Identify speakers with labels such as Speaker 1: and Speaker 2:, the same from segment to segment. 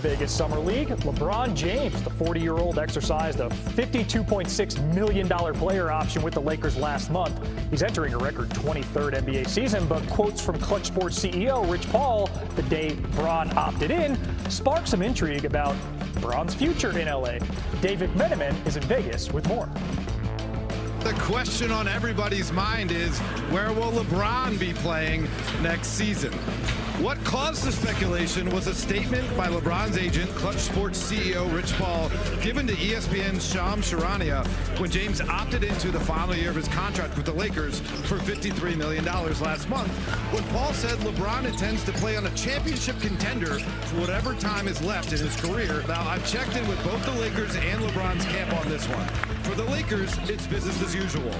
Speaker 1: the Vegas Summer League, LeBron James, the 40-year-old, exercised a $52.6 million player option with the Lakers last month. He's entering a record 23rd NBA season, but quotes from Clutch Sports CEO Rich Paul the day Bron opted in sparked some intrigue about Bron's future in LA. David McMenamin is in Vegas with more.
Speaker 2: The question on everybody's mind is, where will LeBron be playing next season? What caused the speculation was a statement by LeBron's agent, Clutch Sports CEO Rich Paul, given to ESPN Shannon when James opted into the final year of his contract with the Lakers for $53 million last month, when Paul said LeBron intends to play on a championship contender for whatever time is left in his career. Now, I've checked in with both the Lakers and LeBron's camp on this one. For the Lakers, it's business as usual.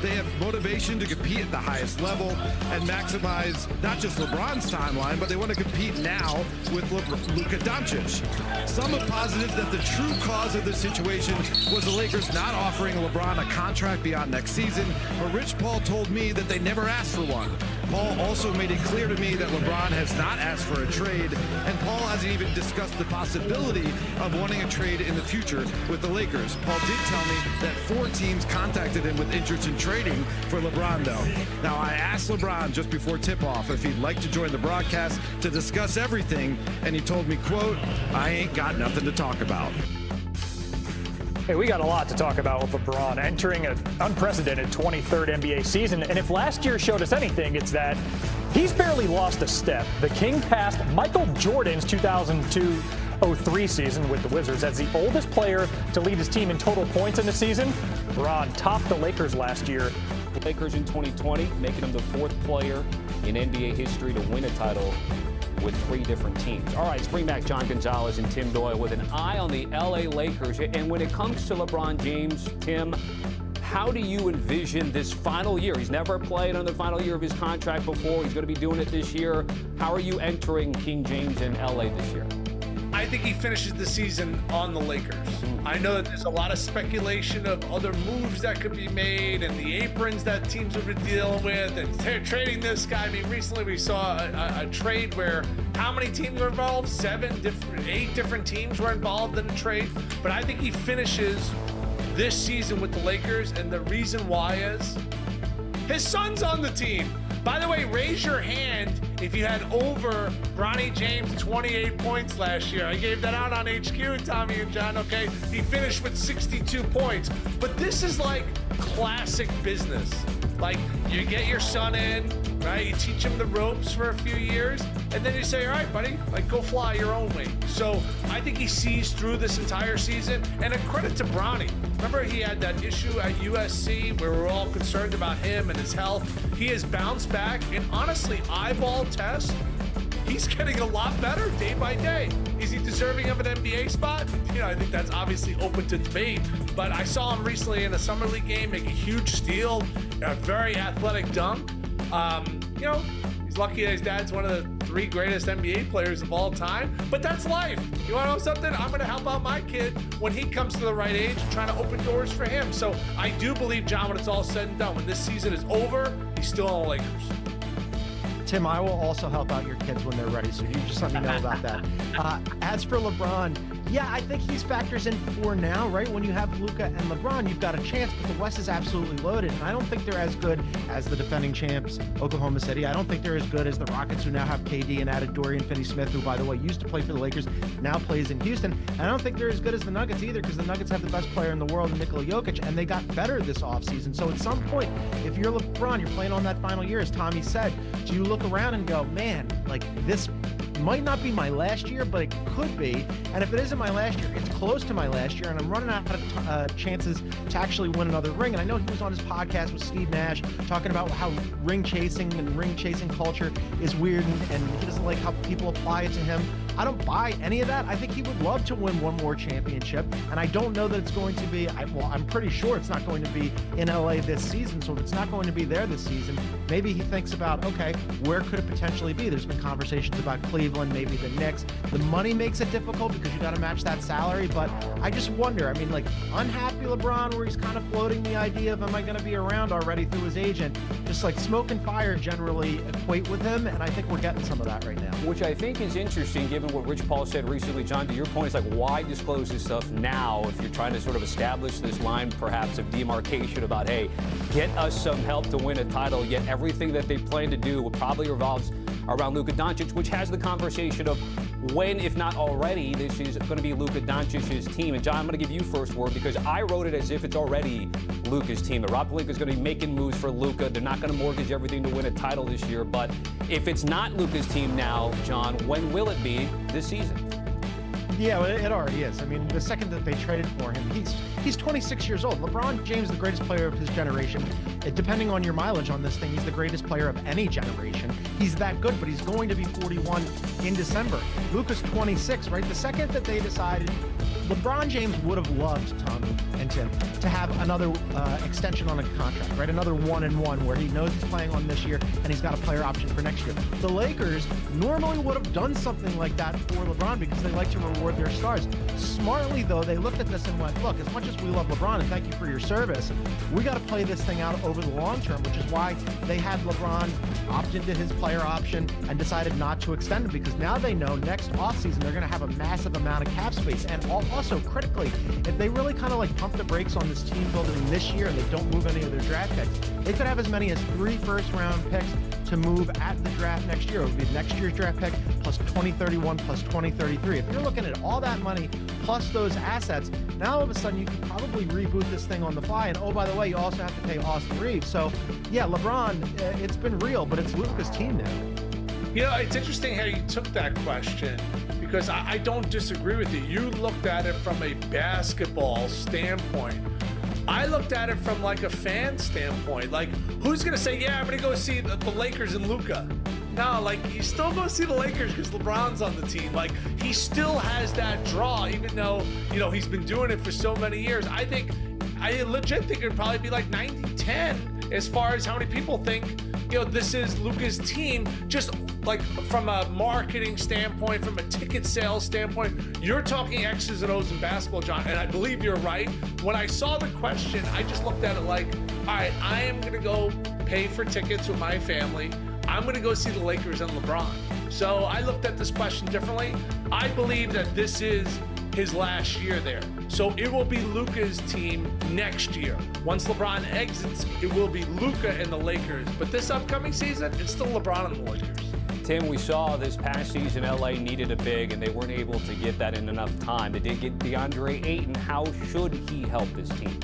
Speaker 2: They have motivation to compete at the highest level and maximize not just LeBron's timeline, but they want to compete now with Luka Doncic. Some have posited that the true cause of this situation was the Lakers not offering LeBron a contract beyond next season, but Rich Paul told me that they never asked for one. Paul also made it clear to me that LeBron has not asked for a trade, and Paul hasn't even discussed the possibility of wanting a trade in the future with the Lakers. Paul did tell me that 4 teams contacted him with interest in trading for LeBron, though. Now, I asked LeBron just before tip-off if he'd like to join the broadcast to discuss everything, and he told me, quote, "I ain't got nothing to talk about."
Speaker 1: Hey, we got a lot to talk about with LeBron entering an unprecedented 23rd NBA season. And if last year showed us anything, it's that he's barely lost a step. The King passed Michael Jordan's 2002-03 season with the Wizards as the oldest player to lead his team in total points in the season. LeBron topped the Lakers last year.
Speaker 3: The Lakers in 2020, making him the 4th player in NBA history to win a title with 3 different teams. All right, let's bring back John Gonzalez and Tim Doyle with an eye on the LA Lakers. And when it comes to LeBron James, Tim, how do you envision this final year? He's never played on the final year of his contract before. He's going to be doing it this year. How are you entering King James in LA this year?
Speaker 4: I think he finishes the season on the Lakers. I know that there's a lot of speculation of other moves that could be made and the aprons that teams have been dealing with and trading this guy. I mean, recently we saw a trade where how many teams were involved? 8 different teams were involved in the trade. But I think he finishes this season with the Lakers, and the reason why is his son's on the team. By the way, raise your hand if you had over Bronny James 28 points last year. I gave that out on HQ, Tommy and John, okay? He finished with 62 points. But this is like classic business. Like, you get your son in, right? You teach him the ropes for a few years, and then you say, all right, buddy, like, go fly your own way. So I think he sees through this entire season, and a credit to Bronny. Remember, he had that issue at USC where we're all concerned about him and his health. He has bounced back, and honestly, eyeball test, he's getting a lot better day by day. Is he deserving of an NBA spot? You know, I think that's obviously open to debate. But I saw him recently in a summer league game make a huge steal, a very athletic dunk. You know, he's lucky that his dad's one of the 3 greatest NBA players of all time. But that's life. You want to know something? I'm going to help out my kid when he comes to the right age, trying to open doors for him. So I do believe, John, when it's all said and done, when this season is over, he's still on the Lakers.
Speaker 5: Tim, I will also help out your kids when they're ready, so you just let me know about that. As for LeBron, yeah, I think he's factors in for now, right? When you have Luka and LeBron, you've got a chance, but the West is absolutely loaded. And I don't think they're as good as the defending champs, Oklahoma City. I don't think they're as good as the Rockets, who now have KD and added Dorian Finney-Smith, who, by the way, used to play for the Lakers, now plays in Houston. And I don't think they're as good as the Nuggets either, because the Nuggets have the best player in the world, Nikola Jokic, and they got better this offseason. So at some point, if you're LeBron, you're playing on that final year, as Tommy said, do you look around and go, man, like, this might not be my last year, but it could be. And if it isn't my last year, it's close to my last year, and I'm running out of chances to actually win another ring. And I know he was on his podcast with Steve Nash talking about how ring chasing culture is weird, and he doesn't like how people apply it to him. I don't buy any of that. I think he would love to win one more championship, and I don't know that it's going to be, I'm pretty sure it's not going to be in LA this season. So if it's not going to be there this season, maybe he thinks about, okay, where could it potentially be? There's been conversations about Cleveland, maybe the Knicks. The money makes it difficult because you got to match that salary, but I just wonder, I mean, like, unhappy LeBron, where he's kind of floating the idea of, am I going to be around already through his agent? Just like smoke and fire generally equate with him, and I think we're getting some of that right now.
Speaker 3: Which I think is interesting, given what Rich Paul said recently. John, to your point, it's like, why disclose this stuff now if you're trying to sort of establish this line, perhaps, of demarcation about, hey, get us some help to win a title, yet everything that they plan to do probably revolves around Luka Doncic, which has the conversation of when, if not already, this is going to be Luka Doncic's team. And John, I'm going to give you first word because I wrote it as if it's already Luka's team. The Rob Pelinka is going to be making moves for Luka. They're not going to mortgage everything to win a title this year. But if it's not Luka's team now, John, when will it be this season?
Speaker 5: Yeah, well, it already is. I mean, the second that they traded for him, he's 26 years old. LeBron James, the greatest player of his generation. Depending on your mileage on this thing, he's the greatest player of any generation. He's that good, but he's going to be 41 in December. Luka's 26, right? The second that they decided, LeBron James would have loved, Tommy and Tim, to have another extension on a contract, right? Another 1-and-1 where he knows he's playing on this year and he's got a player option for next year. The Lakers normally would have done something like that for LeBron because they like to reward their stars. Smartly, though, they looked at this and went, look, as much as we love LeBron and thank you for your service, we got to play this thing out over the long term, which is why they had LeBron opt into his player option and decided not to extend him, because now they know next offseason they're going to have a massive amount of cap space. And also, critically, if they really kind of like pump the brakes on this team building this year and they don't move any of their draft picks, they could have as many as 3 first-round picks to move at the draft next year. It would be next year's draft pick plus 2031 plus 2033. If you're looking at all that money plus those assets, now all of a sudden you could probably reboot this thing on the fly. And oh, by the way, you also have to pay Austin Reeves. So yeah, LeBron, it's been real, but it's Luka's team now.
Speaker 4: You know, it's interesting how you took that question, because I don't disagree with you. You looked at it from a basketball standpoint. I looked at it from like a fan standpoint. Like, who's going to say, yeah, I'm going to go see the Lakers and Luka? No, like, you still go see the Lakers because LeBron's on the team. Like, he still has that draw, even though, you know, he's been doing it for so many years. I legit think it'd probably be like 90-10 as far as how many people think, you know, this is Luka's team. Just like from a marketing standpoint, from a ticket sales standpoint, you're talking X's and O's in basketball, John, and I believe you're right. When I saw the question, I just looked at it like, all right, I am going to go pay for tickets with my family. I'm going to go see the Lakers and LeBron. So I looked at this question differently. I believe that this is his last year there. So it will be Luka's team next year. Once LeBron exits, it will be Luka and the Lakers. But this upcoming season, it's still LeBron and the Lakers.
Speaker 3: Tim, we saw this past season LA needed a big, and they weren't able to get that in enough time. They did get DeAndre Ayton. How should he help this team?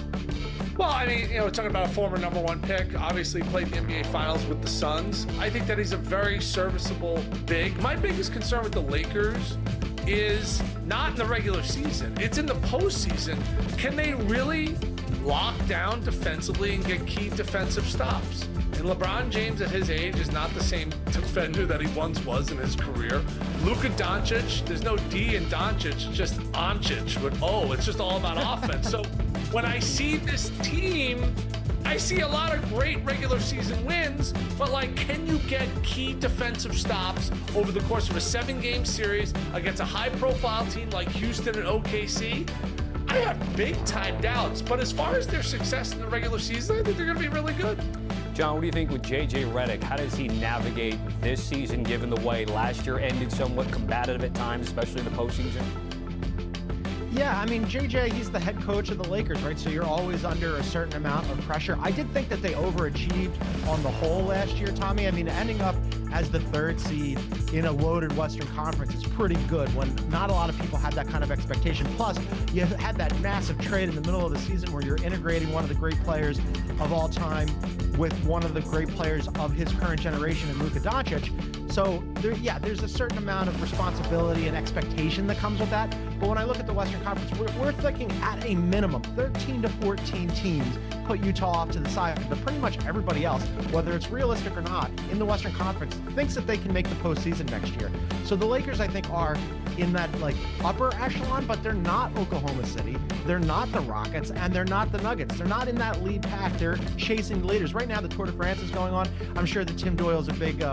Speaker 4: Well, I mean, you know, we're talking about a former #1 pick, obviously played the NBA Finals with the Suns. I think that he's a very serviceable big. My biggest concern with the Lakers is not in the regular season. It's in the postseason. Can they really lock down defensively and get key defensive stops? And LeBron James at his age is not the same defender that he once was in his career. Luka Doncic, there's no D in Doncic, just Doncic with O. It's just all about offense. So when I see this team, I see a lot of great regular season wins, but like, can you get key defensive stops over the course of a 7-game series against a high-profile team like Houston and OKC? I have big-time doubts, but as far as their success in the regular season, I think they're going to be really good.
Speaker 3: John, what do you think with J.J. Redick? How does he navigate this season, given the way last year ended somewhat combative at times, especially in the postseason?
Speaker 5: Yeah, I mean, JJ, he's the head coach of the Lakers, right? So you're always under a certain amount of pressure. I did think that they overachieved on the whole last year, Tommy. I mean, ending up as the 3rd seed in a loaded Western Conference is pretty good when not a lot of people had that kind of expectation. Plus, you had that massive trade in the middle of the season where you're integrating one of the great players of all time with one of the great players of his current generation in Luka Doncic. So, there's a certain amount of responsibility and expectation that comes with that. But when I look at the Western Conference, we're thinking at a minimum 13 to 14 teams put Utah off to the side. But pretty much everybody else, whether it's realistic or not, in the Western Conference thinks that they can make the postseason next year. So the Lakers, I think, are in that like upper echelon, but they're not Oklahoma City. They're not the Rockets, and they're not the Nuggets. They're not in that lead pack. They're chasing the leaders. Right now, the Tour de France is going on. I'm sure that Tim Doyle's a big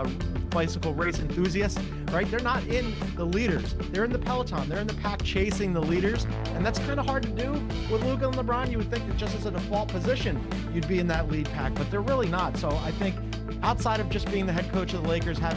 Speaker 5: bicycle race enthusiast, right? They're not in the leaders. They're in the peloton. They're in the pack chasing the leaders, and that's kind of hard to do with Luka and LeBron. You would think that just as a default position, you'd be in that lead pack, but they're really not. So I think outside of just being the head coach of the Lakers, having